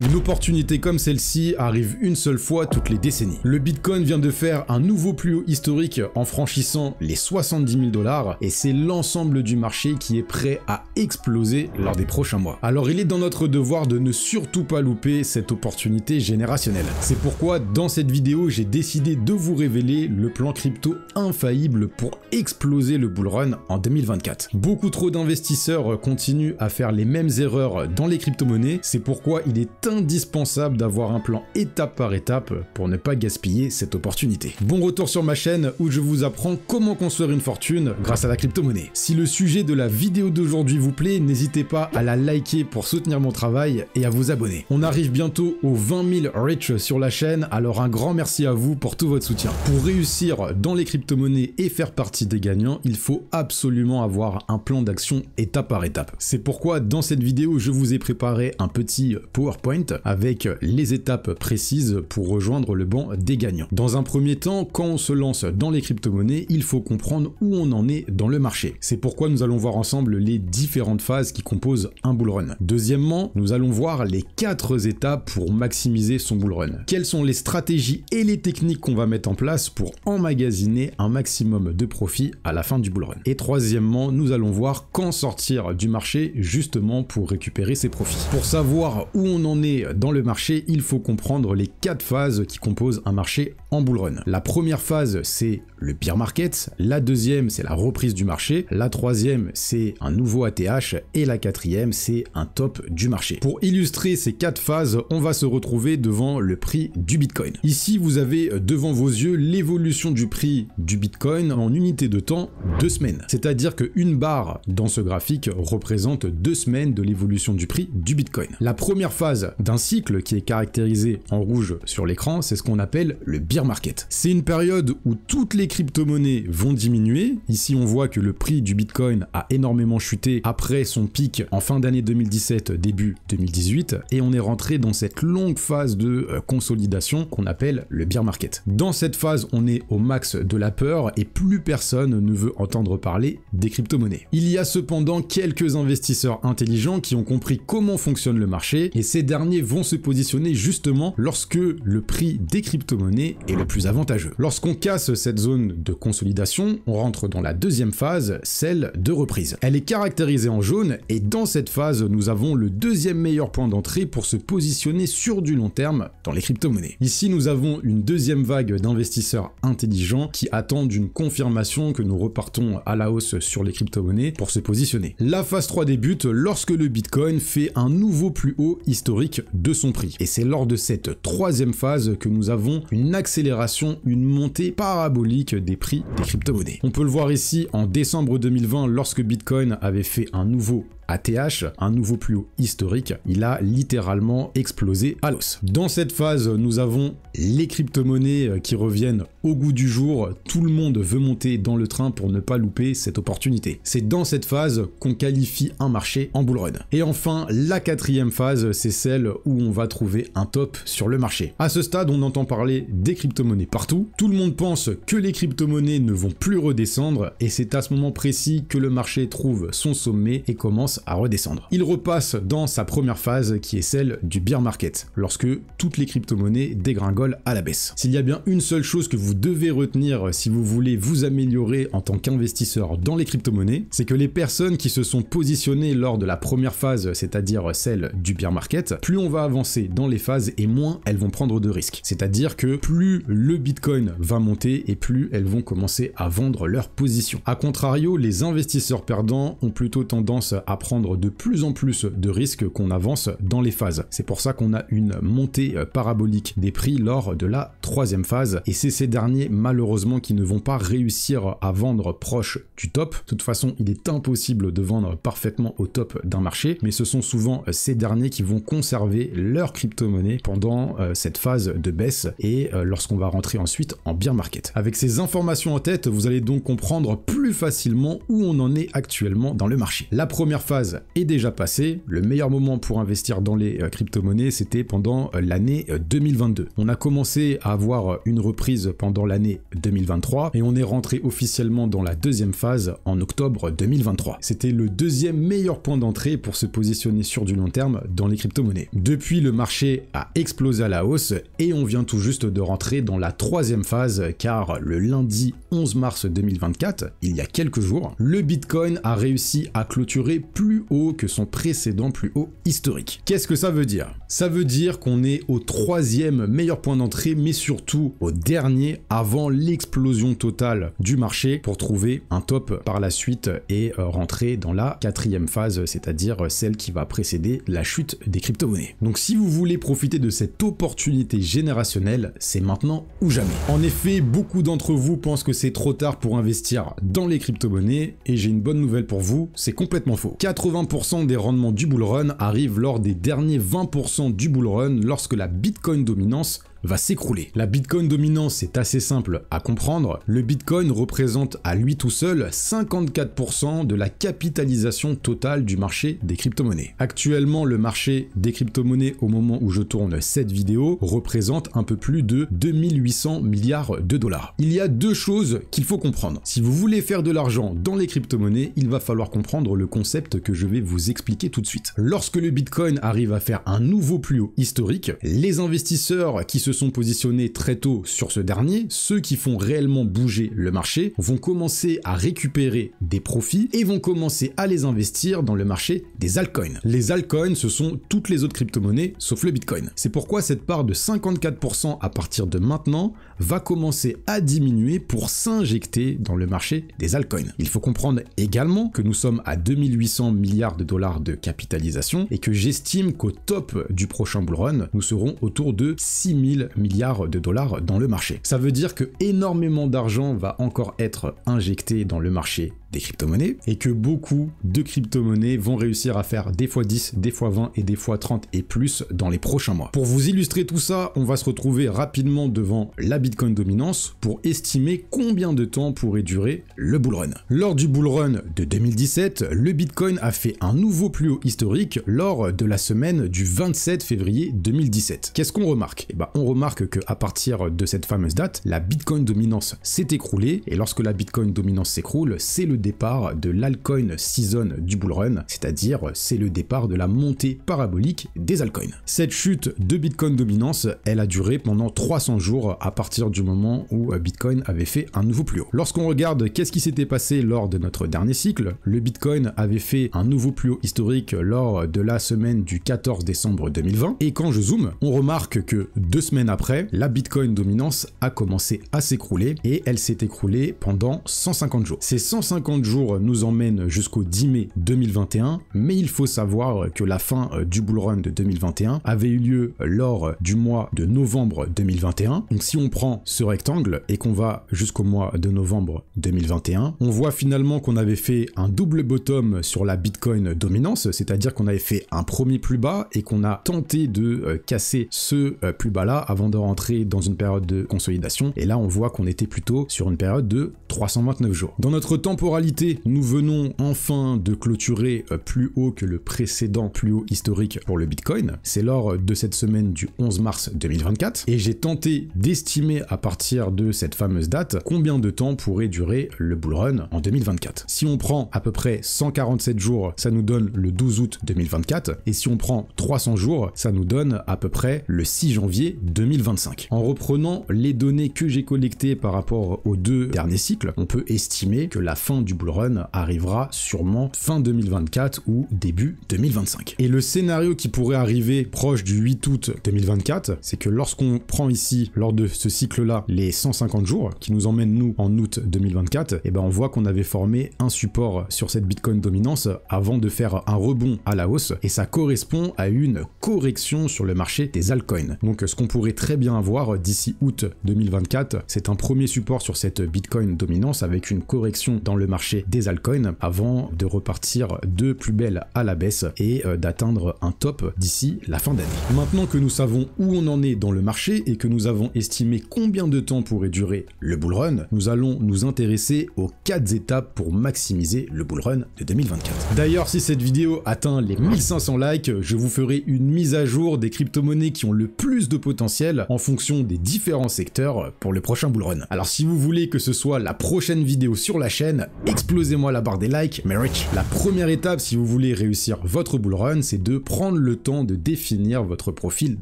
Une opportunité comme celle-ci arrive une seule fois toutes les décennies. Le Bitcoin vient de faire un nouveau plus haut historique en franchissant les 70 000 $ et c'est l'ensemble du marché qui est prêt à exploser lors des prochains mois. Alors il est dans notre devoir de ne surtout pas louper cette opportunité générationnelle. C'est pourquoi dans cette vidéo j'ai décidé de vous révéler le plan crypto infaillible pour exploser le bull run en 2024. Beaucoup trop d'investisseurs continuent à faire les mêmes erreurs dans les crypto-monnaies, c'est pourquoi il est indispensable d'avoir un plan étape par étape pour ne pas gaspiller cette opportunité. Bon retour sur ma chaîne où je vous apprends comment construire une fortune grâce à la crypto-monnaie. Si le sujet de la vidéo d'aujourd'hui vous plaît, n'hésitez pas à la liker pour soutenir mon travail et à vous abonner. On arrive bientôt aux 20 000 reach sur la chaîne, alors un grand merci à vous pour tout votre soutien. Pour réussir dans les crypto-monnaies et faire partie des gagnants, il faut absolument avoir un plan d'action étape par étape. C'est pourquoi dans cette vidéo, je vous ai préparé un petit PowerPoint avec les étapes précises pour rejoindre le banc des gagnants. Dans un premier temps, quand on se lance dans les crypto-monnaies, il faut comprendre où on en est dans le marché. C'est pourquoi nous allons voir ensemble les différentes phases qui composent un bull run. Deuxièmement, nous allons voir les 4 étapes pour maximiser son bull run. Quelles sont les stratégies et les techniques qu'on va mettre en place pour emmagasiner un maximum de profit à la fin du bull run. Et troisièmement, nous allons voir quand sortir du marché justement pour récupérer ses profits. Pour savoir où on en est dans le marché, il faut comprendre les 4 phases qui composent un marché en bull run. La première phase, c'est le bear market, la deuxième, c'est la reprise du marché, la troisième, c'est un nouveau ATH et la quatrième, c'est un top du marché. Pour illustrer ces 4 phases, on va se retrouver devant le prix du Bitcoin. Ici, vous avez devant vos yeux l'évolution du prix du Bitcoin en unité de temps 2 semaines. C'est-à-dire qu'une barre dans ce graphique représente 2 semaines de l'évolution du prix du Bitcoin. La première phase d'un cycle qui est caractérisé en rouge sur l'écran, c'est ce qu'on appelle le bear market. C'est une période où toutes les crypto-monnaies vont diminuer. Ici, on voit que le prix du Bitcoin a énormément chuté après son pic en fin d'année 2017, début 2018, et on est rentré dans cette longue phase de consolidation qu'on appelle le bear market. Dans cette phase, on est au max de la peur et plus personne ne veut entendre parler des crypto-monnaies. Il y a cependant quelques investisseurs intelligents qui ont compris comment fonctionne le marché et ces derniers vont se positionner justement lorsque le prix des crypto-monnaies est le plus avantageux. Lorsqu'on casse cette zone de consolidation, on rentre dans la deuxième phase, celle de reprise. Elle est caractérisée en jaune et dans cette phase, nous avons le deuxième meilleur point d'entrée pour se positionner sur du long terme dans les crypto-monnaies. Ici, nous avons une deuxième vague d'investisseurs intelligents qui attendent une confirmation que nous repartons à la hausse sur les crypto-monnaies pour se positionner. La phase 3 débute lorsque le Bitcoin fait un nouveau plus haut historique de son prix. Et c'est lors de cette troisième phase que nous avons une accélération, une montée parabolique des prix des crypto-monnaies. On peut le voir ici en décembre 2020 lorsque Bitcoin avait fait un nouveau ATH, un nouveau plus haut historique, il a littéralement explosé à l'os. Dans cette phase, nous avons les crypto-monnaies qui reviennent au goût du jour, tout le monde veut monter dans le train pour ne pas louper cette opportunité. C'est dans cette phase qu'on qualifie un marché en bull run. Et enfin, la quatrième phase, c'est celle où on va trouver un top sur le marché. À ce stade, on entend parler des crypto-monnaies partout, tout le monde pense que les crypto-monnaies ne vont plus redescendre et c'est à ce moment précis que le marché trouve son sommet et commence à redescendre. Il repasse dans sa première phase qui est celle du bear market, lorsque toutes les crypto-monnaies dégringolent à la baisse. S'il y a bien une seule chose que vous devez retenir si vous voulez vous améliorer en tant qu'investisseur dans les crypto-monnaies, c'est que les personnes qui se sont positionnées lors de la première phase, c'est-à-dire celle du bear market, plus on va avancer dans les phases et moins elles vont prendre de risques. C'est-à-dire que plus le Bitcoin va monter et plus elles vont commencer à vendre leur position. A contrario, les investisseurs perdants ont plutôt tendance à prendre de plus en plus de risques qu'on avance dans les phases. C'est pour ça qu'on a une montée parabolique des prix lors de la troisième phase et c'est ces derniers malheureusement qui ne vont pas réussir à vendre proche du top. De toute façon, il est impossible de vendre parfaitement au top d'un marché, mais ce sont souvent ces derniers qui vont conserver leur crypto-monnaie pendant cette phase de baisse et lorsqu'on va rentrer ensuite en bear market. Avec ces informations en tête, vous allez donc comprendre plus facilement où on en est actuellement dans le marché. La première phase phase est déjà passée. Le meilleur moment pour investir dans les crypto-monnaies, c'était pendant l'année 2022. On a commencé à avoir une reprise pendant l'année 2023 et on est rentré officiellement dans la deuxième phase en octobre 2023. C'était le deuxième meilleur point d'entrée pour se positionner sur du long terme dans les crypto-monnaies. Depuis, le marché a explosé à la hausse et on vient tout juste de rentrer dans la troisième phase car le lundi 11 mars 2024, il y a quelques jours, le Bitcoin a réussi à clôturer plus haut que son précédent plus haut historique. Qu'est-ce que ça veut dire? Ça veut dire qu'on est au troisième meilleur point d'entrée, mais surtout au dernier avant l'explosion totale du marché pour trouver un top par la suite et rentrer dans la quatrième phase, c'est-à-dire celle qui va précéder la chute des crypto-monnaies. Donc si vous voulez profiter de cette opportunité générationnelle, c'est maintenant ou jamais. En effet, beaucoup d'entre vous pensent que c'est trop tard pour investir dans les crypto-monnaies et j'ai une bonne nouvelle pour vous, c'est complètement faux. 80% des rendements du bull run arrivent lors des derniers 20% du bull run lorsque la Bitcoin dominance va s'écrouler. La Bitcoin dominance, c'est assez simple à comprendre. Le Bitcoin représente à lui tout seul 54% de la capitalisation totale du marché des crypto-monnaies. Actuellement, le marché des crypto-monnaies au moment où je tourne cette vidéo représente un peu plus de 2800 milliards de dollars. Il y a deux choses qu'il faut comprendre. Si vous voulez faire de l'argent dans les crypto-monnaies, il va falloir comprendre le concept que je vais vous expliquer tout de suite. Lorsque le Bitcoin arrive à faire un nouveau plus haut historique, les investisseurs qui se sont positionnés très tôt sur ce dernier, ceux qui font réellement bouger le marché, vont commencer à récupérer des profits et vont commencer à les investir dans le marché des altcoins. Les altcoins, ce sont toutes les autres crypto-monnaies sauf le Bitcoin. C'est pourquoi cette part de 54% à partir de maintenant va commencer à diminuer pour s'injecter dans le marché des altcoins. Il faut comprendre également que nous sommes à 2800 milliards de dollars de capitalisation et que j'estime qu'au top du prochain bull run, nous serons autour de 6000 milliards de dollars dans le marché. Ça veut dire que énormément d'argent va encore être injecté dans le marché des crypto-monnaies et que beaucoup de crypto-monnaies vont réussir à faire des fois 10, des fois 20 et des fois 30 et plus dans les prochains mois. Pour vous illustrer tout ça, on va se retrouver rapidement devant la Bitcoin dominance pour estimer combien de temps pourrait durer le bull run. Lors du bull run de 2017, le Bitcoin a fait un nouveau plus haut historique lors de la semaine du 27 février 2017. Qu'est-ce qu'on remarque? Eh ben, on remarque qu'à partir de cette fameuse date, la Bitcoin dominance s'est écroulée et lorsque la Bitcoin dominance s'écroule, c'est le départ de l'altcoin season du bull run, c'est-à-dire c'est le départ de la montée parabolique des altcoins. Cette chute de Bitcoin dominance, elle a duré pendant 300 jours à partir du moment où Bitcoin avait fait un nouveau plus haut. Lorsqu'on regarde qu'est-ce qui s'était passé lors de notre dernier cycle, le Bitcoin avait fait un nouveau plus haut historique lors de la semaine du 14 décembre 2020 et quand je zoome, on remarque que 2 semaines après, la Bitcoin dominance a commencé à s'écrouler et elle s'est écroulée pendant 150 jours. Ces 150 jours nous emmènent jusqu'au 10 mai 2021, mais il faut savoir que la fin du bull run de 2021 avait eu lieu lors du mois de novembre 2021. Donc si on prend ce rectangle et qu'on va jusqu'au mois de novembre 2021, on voit finalement qu'on avait fait un double bottom sur la Bitcoin dominance, c'est-à-dire qu'on avait fait un premier plus bas et qu'on a tenté de casser ce plus bas là avant de rentrer dans une période de consolidation. Et là on voit qu'on était plutôt sur une période de 329 jours. Dans notre temporalité, nous venons enfin de clôturer plus haut que le précédent plus haut historique pour le Bitcoin. C'est lors de cette semaine du 11 mars 2024 et j'ai tenté d'estimer à partir de cette fameuse date combien de temps pourrait durer le bull run en 2024. Si on prend à peu près 147 jours, ça nous donne le 12 août 2024 et si on prend 300 jours, ça nous donne à peu près le 6 janvier 2025. En reprenant les données que j'ai collectées par rapport aux deux derniers cycles, on peut estimer que la fin du bull run arrivera sûrement fin 2024 ou début 2025. Et le scénario qui pourrait arriver proche du 8 août 2024, c'est que lorsqu'on prend ici, lors de ce cycle-là, les 150 jours, qui nous emmènent nous en août 2024, et ben on voit qu'on avait formé un support sur cette Bitcoin dominance avant de faire un rebond à la hausse, et ça correspond à une correction sur le marché des altcoins. Donc ce qu'on pourrait très bien avoir d'ici août 2024, c'est un premier support sur cette Bitcoin dominance avec une correction dans le marché des altcoins avant de repartir de plus belle à la baisse et d'atteindre un top d'ici la fin d'année. Maintenant que nous savons où on en est dans le marché et que nous avons estimé combien de temps pourrait durer le bullrun, nous allons nous intéresser aux 4 étapes pour maximiser le bullrun de 2024. D'ailleurs, si cette vidéo atteint les 1500 likes, je vous ferai une mise à jour des crypto-monnaies qui ont le plus de potentiel en fonction des différents secteurs pour le prochain bullrun. Alors si vous voulez que ce soit la prochaine vidéo sur la chaîne, explosez-moi la barre des likes, mais rich. La première étape si vous voulez réussir votre bullrun, c'est de prendre le temps de définir votre profil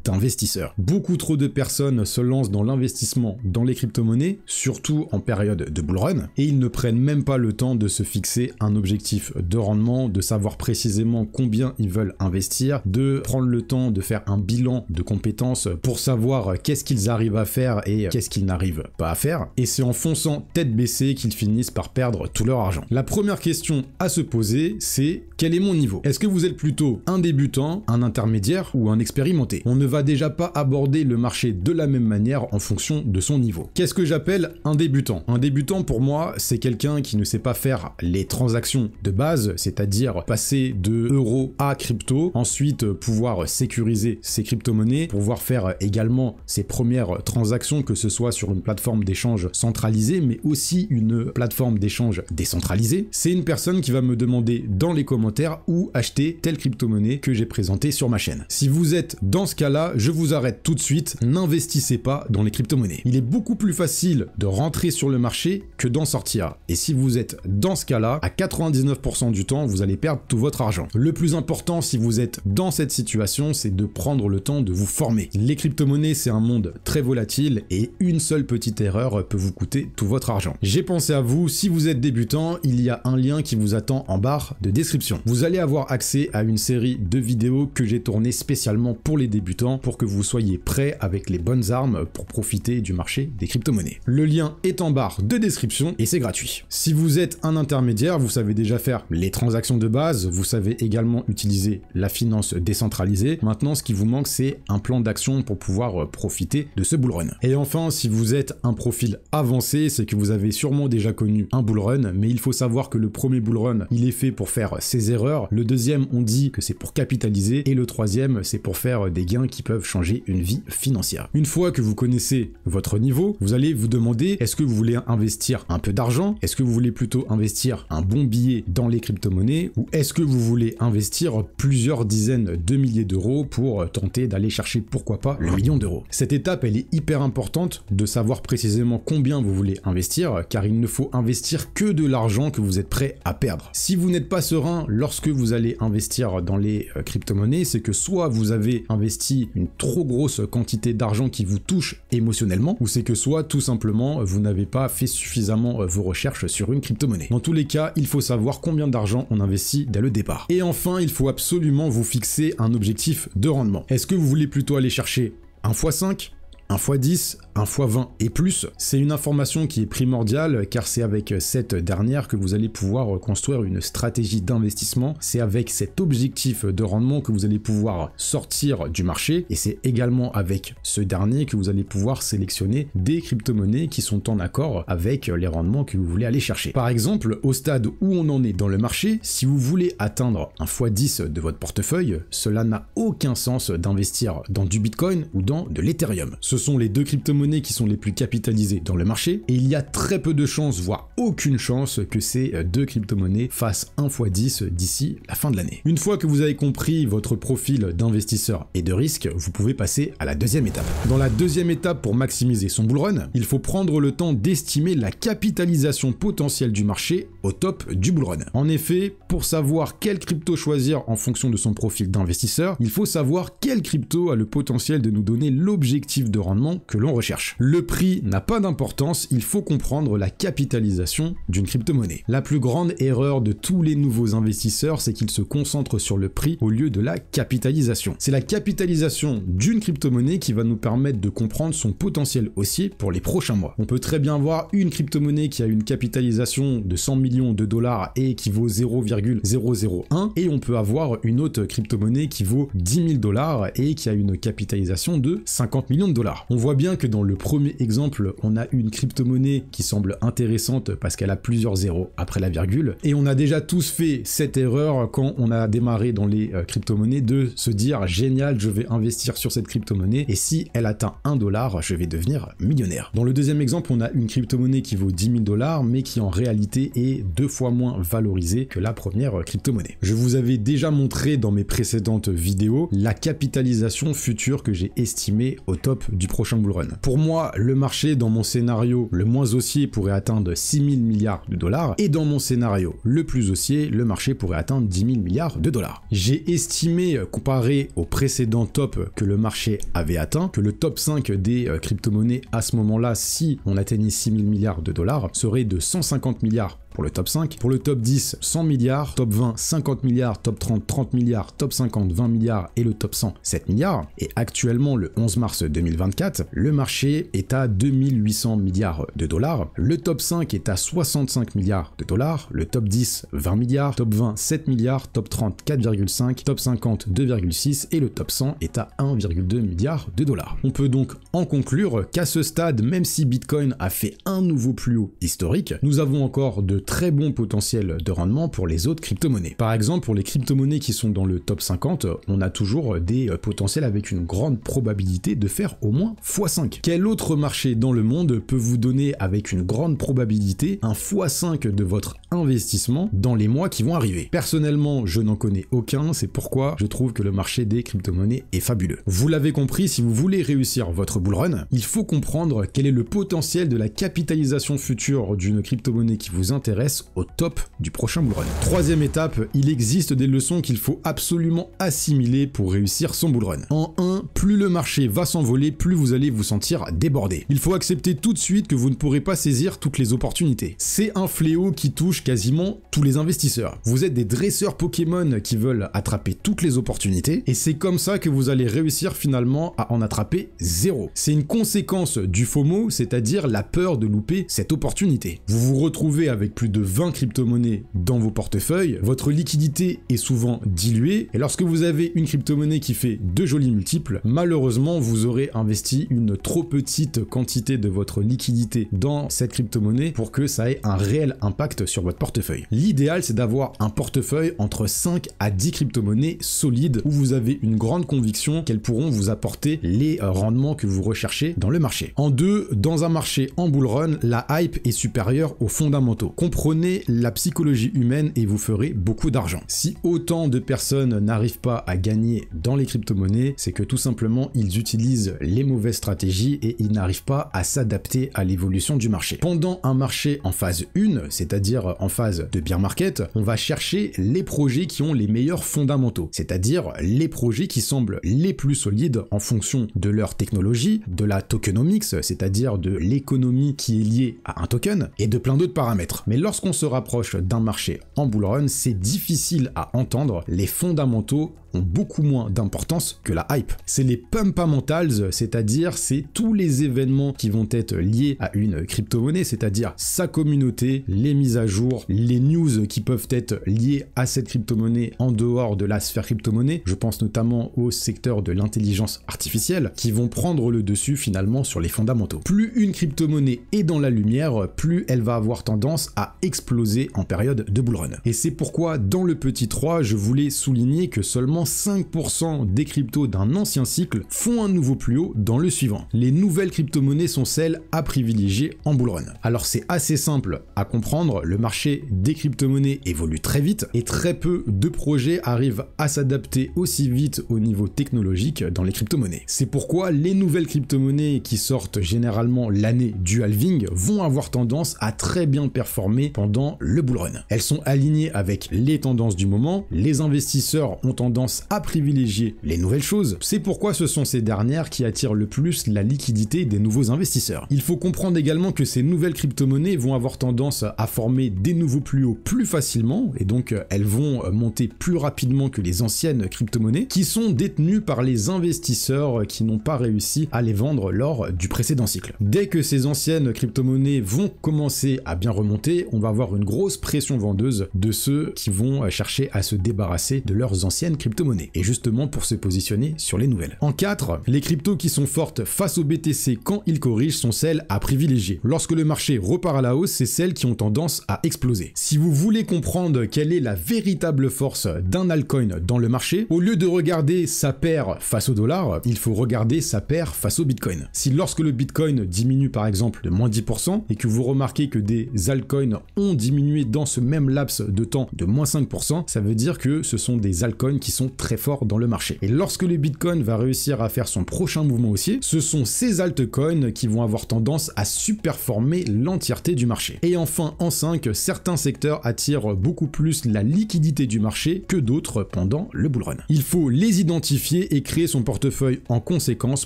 d'investisseur. Beaucoup trop de personnes se lancent dans l'investissement dans les crypto-monnaies, surtout en période de bullrun, et ils ne prennent même pas le temps de se fixer un objectif de rendement, de savoir précisément combien ils veulent investir, de prendre le temps de faire un bilan de compétences pour savoir qu'est-ce qu'ils arrivent à faire et qu'est-ce qu'ils n'arrivent pas à faire, et c'est en fonçant tête baissée qu'ils finissent par perdre tout leur argent. La première question à se poser, c'est quel est mon niveau? Est-ce que vous êtes plutôt un débutant, un intermédiaire ou un expérimenté? On ne va déjà pas aborder le marché de la même manière en fonction de son niveau. Qu'est-ce que j'appelle un débutant? Un débutant pour moi, c'est quelqu'un qui ne sait pas faire les transactions de base, c'est-à-dire passer de euros à crypto, ensuite pouvoir sécuriser ses crypto-monnaies, pouvoir faire également ses premières transactions, que ce soit sur une plateforme d'échange centralisée, mais aussi une plateforme d'échange décentralisée. C'est une personne qui va me demander dans les commentaires où acheter telle crypto-monnaie que j'ai présentée sur ma chaîne. Si vous êtes dans ce cas-là, je vous arrête tout de suite, n'investissez pas dans les crypto-monnaies. Il est beaucoup plus facile de rentrer sur le marché que d'en sortir. Et si vous êtes dans ce cas-là, à 99% du temps, vous allez perdre tout votre argent. Le plus important, si vous êtes dans cette situation, c'est de prendre le temps de vous former. Les crypto-monnaies, c'est un monde très volatile et une seule petite erreur peut vous coûter tout votre argent. J'ai pensé à vous, si vous êtes débutant, il y a un lien qui vous attend en barre de description. Vous allez avoir accès à une série de vidéos que j'ai tournées spécialement pour les débutants pour que vous soyez prêts avec les bonnes armes pour profiter du marché des crypto-monnaies. Le lien est en barre de description et c'est gratuit. Si vous êtes un intermédiaire, vous savez déjà faire les transactions de base, vous savez également utiliser la finance décentralisée. Maintenant, ce qui vous manque, c'est un plan d'action pour pouvoir profiter de ce bullrun. Et enfin, si vous êtes un profil avancé, c'est que vous avez sûrement déjà connu un bullrun, mais il faut savoir que le premier bullrun, il est fait pour faire ses erreurs. Le deuxième, on dit que c'est pour capitaliser, et le troisième, c'est pour faire des gains qui peuvent changer une vie financière. Une fois que vous connaissez votre niveau, vous allez vous demander, est-ce que vous voulez investir un peu d'argent? Est-ce que vous voulez plutôt investir un bon billet dans les crypto-monnaies? Ou est-ce que vous voulez investir plusieurs dizaines de milliers d'euros pour tenter d'aller chercher, pourquoi pas, le million d'euros? Cette étape, elle est hyper importante de savoir précisément combien vous voulez investir, car il ne faut investir que de l'argent que vous êtes prêt à perdre. Si vous n'êtes pas serein lorsque vous allez investir dans les crypto-monnaies, c'est que soit vous avez investi une trop grosse quantité d'argent qui vous touche émotionnellement, ou c'est que soit tout simplement vous n'avez pas fait suffisamment vos recherches sur une crypto-monnaie. Dans tous les cas, il faut savoir combien d'argent on investit dès le départ. Et enfin, il faut absolument vous fixer un objectif de rendement. Est-ce que vous voulez plutôt aller chercher 1 x 5, 1 x 10, 1 x 20 et plus? C'est une information qui est primordiale car c'est avec cette dernière que vous allez pouvoir construire une stratégie d'investissement. C'est avec cet objectif de rendement que vous allez pouvoir sortir du marché et c'est également avec ce dernier que vous allez pouvoir sélectionner des crypto-monnaies qui sont en accord avec les rendements que vous voulez aller chercher. Par exemple, au stade où on en est dans le marché, si vous voulez atteindre un x10 de votre portefeuille, cela n'a aucun sens d'investir dans du Bitcoin ou dans de l'Ethereum. Ce sont les deux crypto-monnaies qui sont les plus capitalisées dans le marché et il y a très peu de chances, voire aucune chance que ces deux crypto-monnaies fassent 1 x 10 d'ici la fin de l'année. Une fois que vous avez compris votre profil d'investisseur et de risque, vous pouvez passer à la deuxième étape. Dans la deuxième étape, pour maximiser son bullrun, il faut prendre le temps d'estimer la capitalisation potentielle du marché au top du bullrun. En effet, pour savoir quelle crypto choisir en fonction de son profil d'investisseur, il faut savoir quelle crypto a le potentiel de nous donner l'objectif de rendement que l'on recherche. Le prix n'a pas d'importance, il faut comprendre la capitalisation d'une crypto-monnaie. La plus grande erreur de tous les nouveaux investisseurs, c'est qu'ils se concentrent sur le prix au lieu de la capitalisation. C'est la capitalisation d'une crypto-monnaie qui va nous permettre de comprendre son potentiel haussier pour les prochains mois. On peut très bien voir une crypto-monnaie qui a une capitalisation de 100 millions de dollars et qui vaut 0,1 0,001 et on peut avoir une autre crypto-monnaie qui vaut 10 000 $ et qui a une capitalisation de 50 millions de dollars. On voit bien que dans le premier exemple, on a une crypto-monnaie qui semble intéressante parce qu'elle a plusieurs zéros après la virgule et on a déjà tous fait cette erreur quand on a démarré dans les crypto-monnaies de se dire génial, je vais investir sur cette crypto-monnaie et si elle atteint 1 $, je vais devenir millionnaire. Dans le deuxième exemple, on a une crypto-monnaie qui vaut 10 000 $ mais qui en réalité est 2 fois moins valorisée que la première crypto-monnaie. Je vous avais déjà montré dans mes précédentes vidéos la capitalisation future que j'ai estimée au top du prochain bullrun. Pour moi, le marché dans mon scénario le moins haussier pourrait atteindre 6 000 milliards de dollars et dans mon scénario le plus haussier, le marché pourrait atteindre 10 000 milliards de dollars. J'ai estimé, comparé au précédent top que le marché avait atteint, que le top 5 des crypto-monnaies à ce moment-là, si on atteignait 6 000 milliards de dollars, serait de 150 milliards pour le top 5, pour le top 10, 100 milliards, top 20, 50 milliards, top 30, 30 milliards, top 50, 20 milliards et le top 100, 7 milliards. Et actuellement, le 11 mars 2024, le marché est à 2800 milliards de dollars, le top 5 est à 65 milliards de dollars, le top 10, 20 milliards, top 20, 7 milliards, top 30, 4,5, top 50, 2,6 et le top 100 est à 1,2 milliard de dollars. On peut donc en conclure qu'à ce stade, même si Bitcoin a fait un nouveau plus haut historique, nous avons encore de très bon potentiel de rendement pour les autres crypto-monnaies. Par exemple, pour les crypto-monnaies qui sont dans le top 50, on a toujours des potentiels avec une grande probabilité de faire au moins x5. Quel autre marché dans le monde peut vous donner avec une grande probabilité un x5 de votre investissement dans les mois qui vont arriver? Personnellement, je n'en connais aucun, c'est pourquoi je trouve que le marché des crypto-monnaies est fabuleux. Vous l'avez compris, si vous voulez réussir votre bullrun, il faut comprendre quel est le potentiel de la capitalisation future d'une crypto-monnaie qui vous intéresse au top du prochain bullrun. Troisième étape, il existe des leçons qu'il faut absolument assimiler pour réussir son bullrun. En 1, plus le marché va s'envoler, plus vous allez vous sentir débordé. Il faut accepter tout de suite que vous ne pourrez pas saisir toutes les opportunités. C'est un fléau qui touche quasiment tous les investisseurs. Vous êtes des dresseurs Pokémon qui veulent attraper toutes les opportunités et c'est comme ça que vous allez réussir finalement à en attraper 0. C'est une conséquence du FOMO, c'est-à-dire la peur de louper cette opportunité. Vous vous retrouvez avec plus de 20 crypto-monnaies dans vos portefeuilles, votre liquidité est souvent diluée, et lorsque vous avez une crypto-monnaie qui fait de jolis multiples, malheureusement vous aurez investi une trop petite quantité de votre liquidité dans cette crypto-monnaie pour que ça ait un réel impact sur votre portefeuille. L'idéal c'est d'avoir un portefeuille entre 5 à 10 crypto-monnaies solides où vous avez une grande conviction qu'elles pourront vous apporter les rendements que vous recherchez dans le marché. En 2, dans un marché en bull run, la hype est supérieure aux fondamentaux. Comprenez la psychologie humaine et vous ferez beaucoup d'argent. Si autant de personnes n'arrivent pas à gagner dans les crypto-monnaies, c'est que tout simplement ils utilisent les mauvaises stratégies et ils n'arrivent pas à s'adapter à l'évolution du marché. Pendant un marché en phase 1, c'est-à-dire en phase de bear market, on va chercher les projets qui ont les meilleurs fondamentaux, c'est-à-dire les projets qui semblent les plus solides en fonction de leur technologie, de la tokenomics, c'est-à-dire de l'économie qui est liée à un token, et de plein d'autres paramètres. Mais lorsqu'on se rapproche d'un marché en bull run, c'est difficile à entendre, les fondamentaux ont beaucoup moins d'importance que la hype. C'est les pumpamentals, c'est-à-dire c'est tous les événements qui vont être liés à une crypto-monnaie, c'est-à-dire sa communauté, les mises à jour, les news qui peuvent être liées à cette crypto-monnaie en dehors de la sphère crypto-monnaie. Je pense notamment au secteur de l'intelligence artificielle qui vont prendre le dessus finalement sur les fondamentaux. Plus une crypto-monnaie est dans la lumière, plus elle va avoir tendance à exploser en période de bull run. Et c'est pourquoi dans le petit 3, je voulais souligner que seulement 5% des cryptos d'un ancien cycle font un nouveau plus haut dans le suivant. Les nouvelles crypto-monnaies sont celles à privilégier en bull run. Alors c'est assez simple à comprendre, le marché des crypto-monnaies évolue très vite et très peu de projets arrivent à s'adapter aussi vite au niveau technologique dans les crypto-monnaies. C'est pourquoi les nouvelles crypto-monnaies qui sortent généralement l'année du halving vont avoir tendance à très bien performer pendant le bull run. Elles sont alignées avec les tendances du moment, les investisseurs ont tendance à privilégier les nouvelles choses, c'est pourquoi ce sont ces dernières qui attirent le plus la liquidité des nouveaux investisseurs. Il faut comprendre également que ces nouvelles crypto-monnaies vont avoir tendance à former des nouveaux plus hauts plus facilement, et donc elles vont monter plus rapidement que les anciennes crypto-monnaies qui sont détenues par les investisseurs qui n'ont pas réussi à les vendre lors du précédent cycle. Dès que ces anciennes crypto-monnaies vont commencer à bien remonter, marché, on va avoir une grosse pression vendeuse de ceux qui vont chercher à se débarrasser de leurs anciennes crypto-monnaies, et justement pour se positionner sur les nouvelles. En 4, les cryptos qui sont fortes face au BTC quand il corrige sont celles à privilégier. Lorsque le marché repart à la hausse, c'est celles qui ont tendance à exploser. Si vous voulez comprendre quelle est la véritable force d'un altcoin dans le marché, au lieu de regarder sa paire face au dollar, il faut regarder sa paire face au Bitcoin. Si lorsque le Bitcoin diminue par exemple de moins 10% et que vous remarquez que des altcoins ont diminué dans ce même laps de temps de moins 5%, ça veut dire que ce sont des altcoins qui sont très forts dans le marché. Et lorsque le Bitcoin va réussir à faire son prochain mouvement haussier, ce sont ces altcoins qui vont avoir tendance à superformer l'entièreté du marché. Et enfin, en 5, certains secteurs attirent beaucoup plus la liquidité du marché que d'autres pendant le bull run. Il faut les identifier et créer son portefeuille en conséquence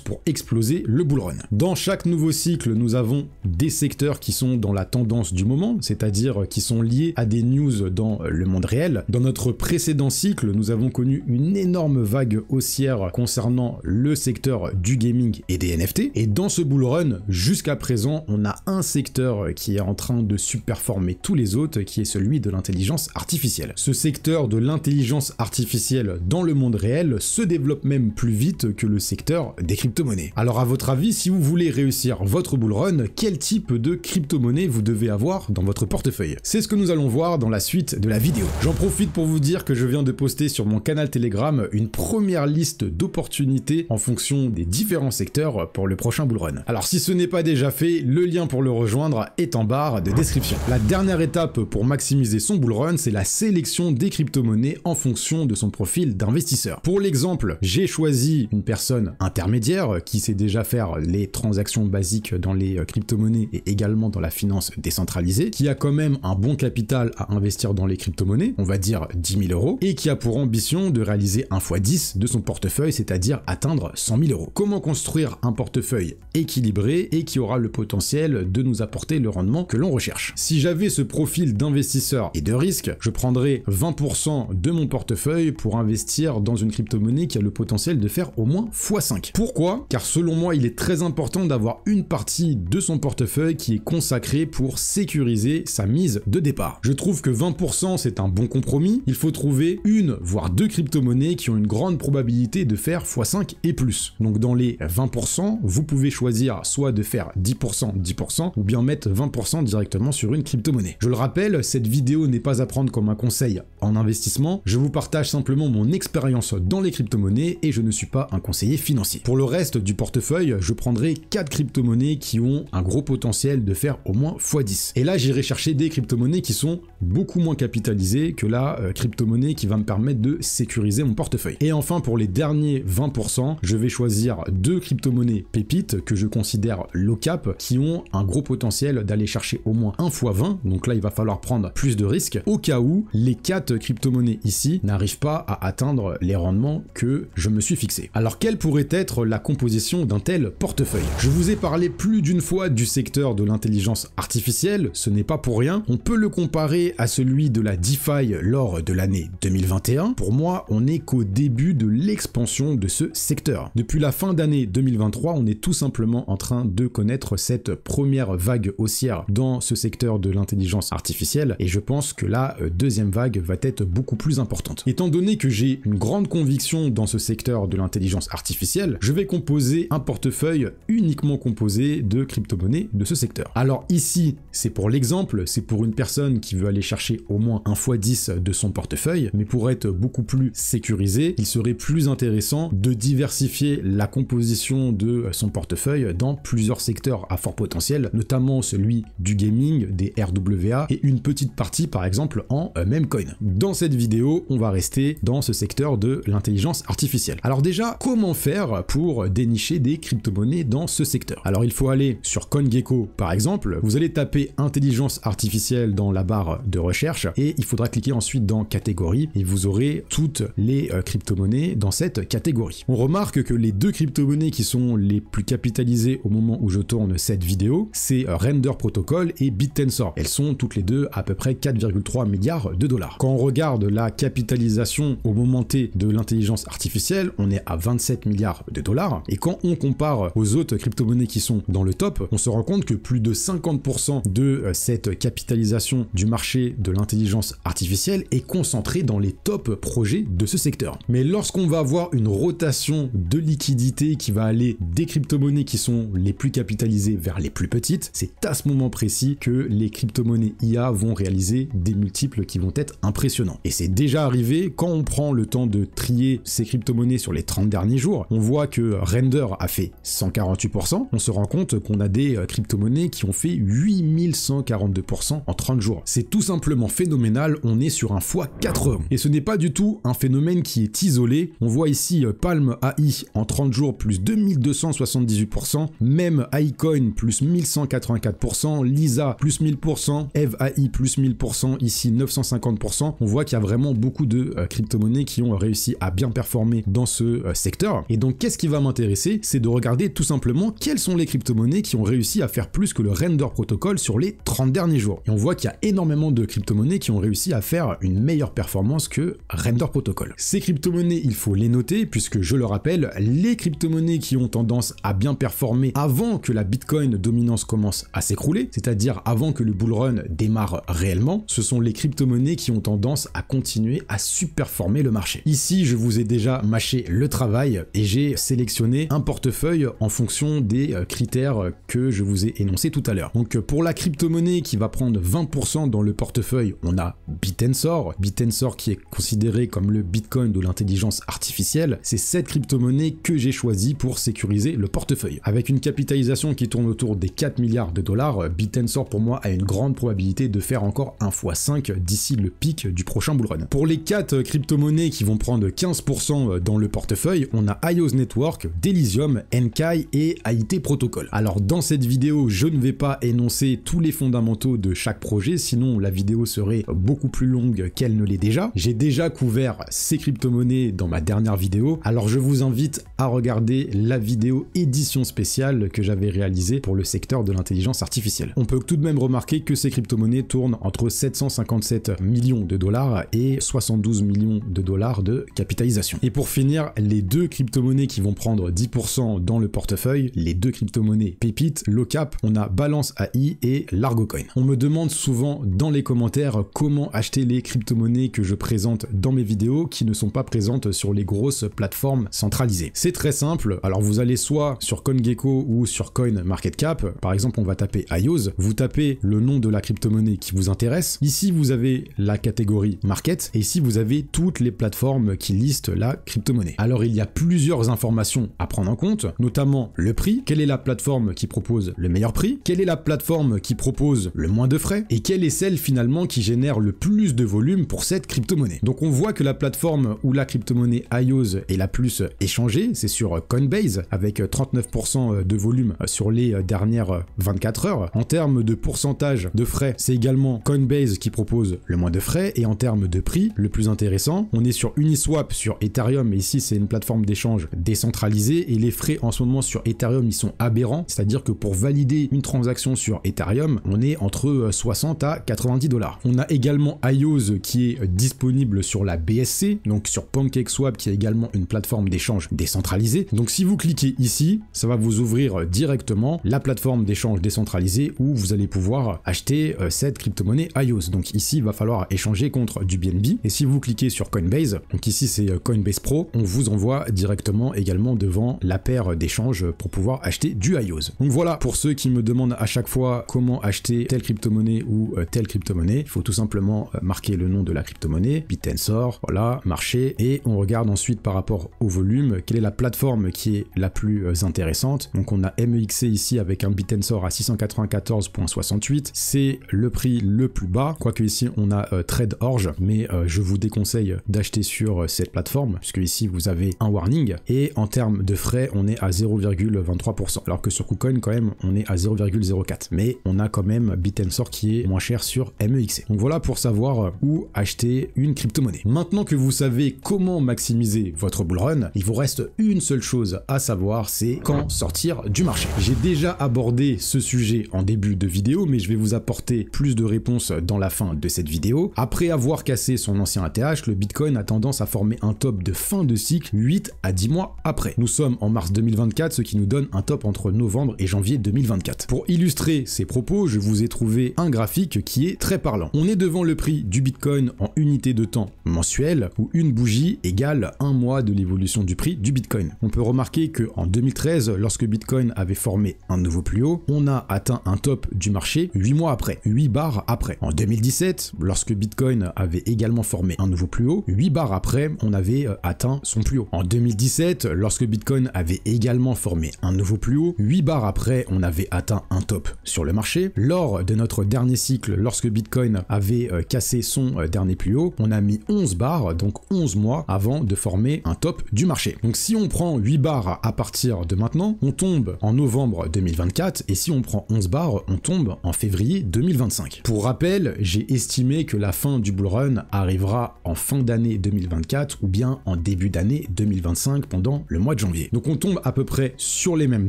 pour exploser le bull run. Dans chaque nouveau cycle, nous avons des secteurs qui sont dans la tendance du moment, c'est-à-dire qui sont liés à des news dans le monde réel. Dans notre précédent cycle, nous avons connu une énorme vague haussière concernant le secteur du gaming et des NFT. Et dans ce bull run, jusqu'à présent, on a un secteur qui est en train de superformer tous les autres, qui est celui de l'intelligence artificielle. Ce secteur de l'intelligence artificielle dans le monde réel se développe même plus vite que le secteur des crypto-monnaies. Alors à votre avis, si vous voulez réussir votre bull run, quel type de crypto-monnaie vous devez avoir dans votre portefeuille? C'est ce que nous allons voir dans la suite de la vidéo. J'en profite pour vous dire que je viens de poster sur mon canal Telegram une première liste d'opportunités en fonction des différents secteurs pour le prochain bull run. Alors si ce n'est pas déjà fait, le lien pour le rejoindre est en barre de description. La dernière étape pour maximiser son bull run, c'est la sélection des crypto-monnaies en fonction de son profil d'investisseur. Pour l'exemple, j'ai choisi une personne intermédiaire qui sait déjà faire les transactions basiques dans les crypto-monnaies et également dans la finance décentralisée, qui a quand même un bon capital à investir dans les crypto-monnaies, on va dire 10 000 euros, et qui a pour ambition de réaliser 1 x 10 de son portefeuille, c'est-à-dire atteindre 100 000 euros. Comment construire un portefeuille équilibré et qui aura le potentiel de nous apporter le rendement que l'on recherche? Si j'avais ce profil d'investisseur et de risque, je prendrais 20% de mon portefeuille pour investir dans une crypto-monnaie qui a le potentiel de faire au moins x5. Pourquoi? Car selon moi, il est très important d'avoir une partie de son portefeuille qui est consacrée pour sécuriser sa mise de départ. Je trouve que 20% c'est un bon compromis. Il faut trouver une voire deux crypto-monnaies qui ont une grande probabilité de faire x5 et plus. Donc dans les 20%, vous pouvez choisir soit de faire 10% ou bien mettre 20% directement sur une crypto-monnaie. Je le rappelle, cette vidéo n'est pas à prendre comme un conseil en investissement. Je vous partage simplement mon expérience dans les crypto-monnaies et je ne suis pas un conseiller financier. Pour le reste du portefeuille, je prendrai 4 crypto-monnaies qui ont un gros potentiel de faire au moins x10. Et là, j'irai chercher des crypto-monnaies qui sont beaucoup moins capitalisées que la crypto-monnaie qui va me permettre de sécuriser mon portefeuille. Et enfin, pour les derniers 20%, je vais choisir 2 crypto-monnaies pépites que je considère low cap, qui ont un gros potentiel d'aller chercher au moins 1 x 20. Donc là, il va falloir prendre plus de risques au cas où les 4 crypto-monnaies ici n'arrivent pas à atteindre les rendements que je me suis fixé. Alors, quelle pourrait être la composition d'un tel portefeuille? Je vous ai parlé plus d'une fois du secteur de l'intelligence artificielle, ce n'est pas pour rien. On peut le comparer à celui de la DeFi lors de l'année 2021. Pour moi, on n'est qu'au début de l'expansion de ce secteur. Depuis la fin d'année 2023, on est tout simplement en train de connaître cette première vague haussière dans ce secteur de l'intelligence artificielle et je pense que la deuxième vague va être beaucoup plus importante. Étant donné que j'ai une grande conviction dans ce secteur de l'intelligence artificielle, je vais composer un portefeuille uniquement composé de crypto-monnaies de ce secteur. Alors ici, c'est pour l'exemple, c'est pour une personne qui veut aller chercher au moins 1 x 10 de son portefeuille, mais pour être beaucoup plus sécurisé, il serait plus intéressant de diversifier la composition de son portefeuille dans plusieurs secteurs à fort potentiel, notamment celui du gaming, des RWA et une petite partie par exemple en memecoin. Dans cette vidéo, on va rester dans ce secteur de l'intelligence artificielle. Alors déjà, comment faire pour dénicher des crypto-monnaies dans ce secteur? Alors il faut aller sur CoinGecko par exemple, vous allez taper intelligence artificielle dans la barre de recherche et il faudra cliquer ensuite dans catégorie et vous aurez toutes les crypto-monnaies dans cette catégorie. On remarque que les 2 crypto-monnaies qui sont les plus capitalisées au moment où je tourne cette vidéo, c'est Render Protocol et BitTensor. Elles sont toutes les deux à peu près 4,3 milliards de dollars. Quand on regarde la capitalisation au moment T de l'intelligence artificielle, on est à 27 milliards de dollars et quand on compare aux autres crypto-monnaies qui sont dans le top, on se rend compte que plus de 50% de cette forte capitalisation du marché de l'intelligence artificielle est concentrée dans les top projets de ce secteur. Mais lorsqu'on va avoir une rotation de liquidité qui va aller des crypto-monnaies qui sont les plus capitalisées vers les plus petites, c'est à ce moment précis que les crypto-monnaies IA vont réaliser des multiples qui vont être impressionnants. Et c'est déjà arrivé quand on prend le temps de trier ces crypto-monnaies sur les 30 derniers jours, on voit que Render a fait 148%, on se rend compte qu'on a des crypto-monnaies qui ont fait 8142% en 30 jours. C'est tout simplement phénoménal, on est sur un x80. Et ce n'est pas du tout un phénomène qui est isolé, on voit ici Palm AI en 30 jours plus 2278%, même iCoin plus 1184%, Lisa plus 1000%, EveAI plus 1000%, ici 950%. On voit qu'il y a vraiment beaucoup de crypto-monnaies qui ont réussi à bien performer dans ce secteur. Et donc qu'est-ce qui va m'intéresser? C'est de regarder tout simplement quelles sont les crypto-monnaies qui ont réussi à faire plus que le Render Protocol sur les 30 derniers jours. Et on voit qu'il y a énormément de crypto-monnaies qui ont réussi à faire une meilleure performance que Render Protocol. Ces crypto-monnaies, il faut les noter puisque je le rappelle, les crypto-monnaies qui ont tendance à bien performer avant que la Bitcoin dominance commence à s'écrouler, c'est-à-dire avant que le bull run démarre réellement, ce sont les crypto-monnaies qui ont tendance à continuer à surperformer le marché. Ici, je vous ai déjà mâché le travail et j'ai sélectionné un portefeuille en fonction des critères que je vous ai énoncés tout à l'heure. Donc pour la crypto-monnaie qui va prendre 20% dans le portefeuille, on a Bitensor. Bitensor qui est considéré comme le Bitcoin de l'intelligence artificielle. C'est cette crypto-monnaie que j'ai choisi pour sécuriser le portefeuille. Avec une capitalisation qui tourne autour des 4 milliards de dollars, Bitensor pour moi a une grande probabilité de faire encore 1 x 5 d'ici le pic du prochain bull run. Pour les 4 crypto-monnaies qui vont prendre 15% dans le portefeuille, on a IOS Network, Delysium, Enkai et AIT Protocol. Alors dans cette vidéo, je ne vais pas énoncer tous les fondamentaux de chaque projet, sinon la vidéo serait beaucoup plus longue qu'elle ne l'est déjà. J'ai déjà couvert ces crypto-monnaies dans ma dernière vidéo, alors je vous invite à regarder la vidéo édition spéciale que j'avais réalisée pour le secteur de l'intelligence artificielle. On peut tout de même remarquer que ces crypto-monnaies tournent entre 757 millions de dollars et 72 millions de dollars de capitalisation. Et pour finir, les deux crypto-monnaies qui vont prendre 10% dans le portefeuille, les deux crypto-monnaies pépites, Locap, on a Balance AI et Largocoin. On me demande souvent dans les commentaires comment acheter les crypto-monnaies que je présente dans mes vidéos qui ne sont pas présentes sur les grosses plateformes centralisées. C'est très simple, alors vous allez soit sur CoinGecko ou sur CoinMarketCap, par exemple on va taper IOS, vous tapez le nom de la crypto-monnaie qui vous intéresse, ici vous avez la catégorie Market, et ici vous avez toutes les plateformes qui listent la crypto-monnaie. Alors il y a plusieurs informations à prendre en compte, notamment le prix, quelle est la plateforme qui propose le meilleur prix, quelle est la plateforme qui propose le moins de frais, et quelle est celle finalement qui génère le plus de volume pour cette crypto-monnaie. Donc on voit que la plateforme où la crypto-monnaie IOS est la plus échangée, c'est sur Coinbase, avec 39% de volume sur les dernières 24 heures. En termes de pourcentage de frais, c'est également Coinbase qui propose le moins de frais, et en termes de prix, le plus intéressant, on est sur Uniswap sur Ethereum, et ici c'est une plateforme d'échange décentralisée, et les frais en ce moment sur Ethereum ils sont aberrants, c'est-à-dire que pour valider une transaction sur Ethereum, on est entre 60 à 90 dollars. On a également IOS qui est disponible sur la BSC, donc sur PancakeSwap qui est également une plateforme d'échange décentralisée. Donc si vous cliquez ici, ça va vous ouvrir directement la plateforme d'échange décentralisée où vous allez pouvoir acheter cette crypto-monnaie IOS. Donc ici il va falloir échanger contre du BNB, et si vous cliquez sur Coinbase, donc ici c'est Coinbase Pro, on vous envoie directement également devant la paire d'échange pour pouvoir acheter du IOS. Donc voilà, pour ceux qui me demandent à chaque fois comment acheter telle crypto-monnaie ou telle crypto-monnaie, il faut tout simplement marquer le nom de la crypto-monnaie, Bitensor, voilà, marché, et on regarde ensuite par rapport au volume, quelle est la plateforme qui est la plus intéressante. Donc on a MEXC ici avec un Bitensor à 694,68, c'est le prix le plus bas, quoique ici on a TradeOrge, mais je vous déconseille d'acheter sur cette plateforme, puisque ici vous avez un warning, et en termes de frais, on est à 0,23%, alors que sur KuCoin quand même on est à 0,04, mais on a quand même Bitensor qui est moins cher sur MEXC. Donc voilà pour savoir où acheter une crypto-monnaie. Maintenant que vous savez comment maximiser votre bull run, il vous reste une seule chose à savoir, c'est quand sortir du marché. J'ai déjà abordé ce sujet en début de vidéo, mais je vais vous apporter plus de réponses dans la fin de cette vidéo. Après avoir cassé son ancien ATH, le Bitcoin a tendance à former un top de fin de cycle 8 à 10 mois après. Nous sommes en mars 2024, ce qui nous donne un top entre novembre et janvier 2024. Pour illustrer ces propos, je vous ai trouvé retrouver un graphique qui est très parlant. On est devant le prix du Bitcoin en unité de temps mensuelle, où une bougie égale un mois de l'évolution du prix du Bitcoin. On peut remarquer qu'en 2013, lorsque Bitcoin avait formé un nouveau plus haut, on a atteint un top du marché 8 mois après, 8 bars après. En 2017, lorsque Bitcoin avait également formé un nouveau plus haut, 8 bars après, on avait atteint son plus haut. En 2017, lorsque Bitcoin avait également formé un nouveau plus haut, 8 bars après, on avait atteint un top sur le marché. Lors de notre dernier cycle, lorsque Bitcoin avait cassé son dernier plus haut, on a mis 11 bars, donc 11 mois avant de former un top du marché. Donc si on prend 8 bars à partir de maintenant, on tombe en novembre 2024, et si on prend 11 bars, on tombe en février 2025. Pour rappel, j'ai estimé que la fin du bullrun arrivera en fin d'année 2024 ou bien en début d'année 2025 pendant le mois de janvier. Donc on tombe à peu près sur les mêmes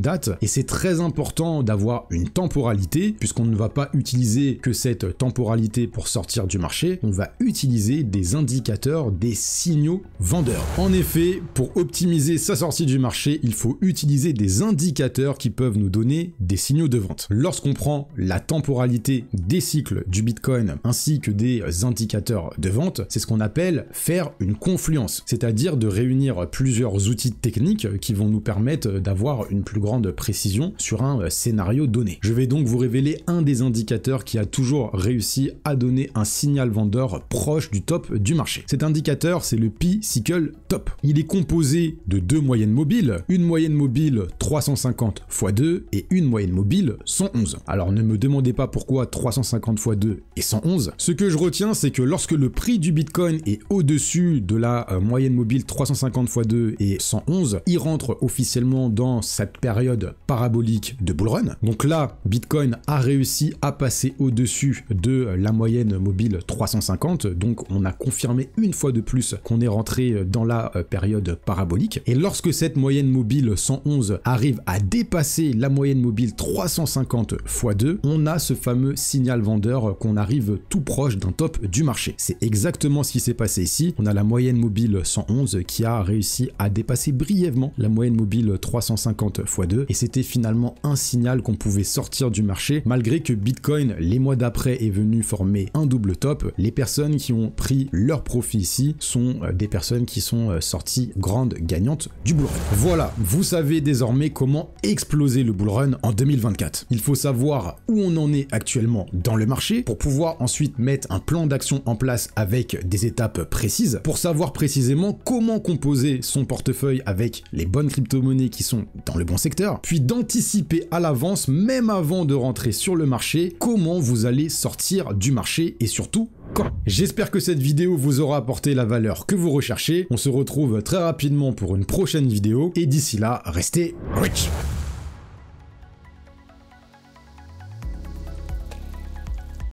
dates, et c'est très important d'avoir une temporalité, puisqu'on ne va pas utiliser que cette temporalité pour sortir du marché, on va utiliser des indicateurs, des signaux vendeurs. En effet, pour optimiser sa sortie du marché, il faut utiliser des indicateurs qui peuvent nous donner des signaux de vente. Lorsqu'on prend la temporalité des cycles du Bitcoin ainsi que des indicateurs de vente, c'est ce qu'on appelle faire une confluence, c'est-à-dire de réunir plusieurs outils techniques qui vont nous permettre d'avoir une plus grande précision sur un scénario donné. Je vais donc vous révéler un des indicateurs qui a toujours réussi à donner un signal vendeur proche du top du marché. Cet indicateur, c'est le P-Cycle Top. Il est composé de deux moyennes mobiles, une moyenne mobile 350 x 2 et une moyenne mobile 111. Alors ne me demandez pas pourquoi 350 x 2 et 111. Ce que je retiens, c'est que lorsque le prix du Bitcoin est au-dessus de la moyenne mobile 350 x 2 et 111, il rentre officiellement dans cette période parabolique de bullrun. Donc là, Bitcoin a réussi à passer au-dessus de la moyenne mobile 350, donc on a confirmé une fois de plus qu'on est rentré dans la période parabolique. Et lorsque cette moyenne mobile 111 arrive à dépasser la moyenne mobile 350 x 2, on a ce fameux signal vendeur qu'on arrive tout proche d'un top du marché. C'est exactement ce qui s'est passé ici. On a la moyenne mobile 111 qui a réussi à dépasser brièvement la moyenne mobile 350 x 2, et c'était finalement un signal qu'on pouvait sortir du marché, malgré que Bitcoin les mois d'après est venu former un double top. Les personnes qui ont pris leur profit ici sont des personnes qui sont sorties grandes gagnantes du bullrun. Voilà, vous savez désormais comment exploser le bullrun en 2024. Il faut savoir où on en est actuellement dans le marché pour pouvoir ensuite mettre un plan d'action en place avec des étapes précises, pour savoir précisément comment composer son portefeuille avec les bonnes crypto-monnaies qui sont dans le bon secteur, puis d'anticiper à l'avance, même avant de rentrer sur le marché, comment vous allez sortir du marché et surtout quand. J'espère que cette vidéo vous aura apporté la valeur que vous recherchez. On se retrouve très rapidement pour une prochaine vidéo et d'ici là, restez rich.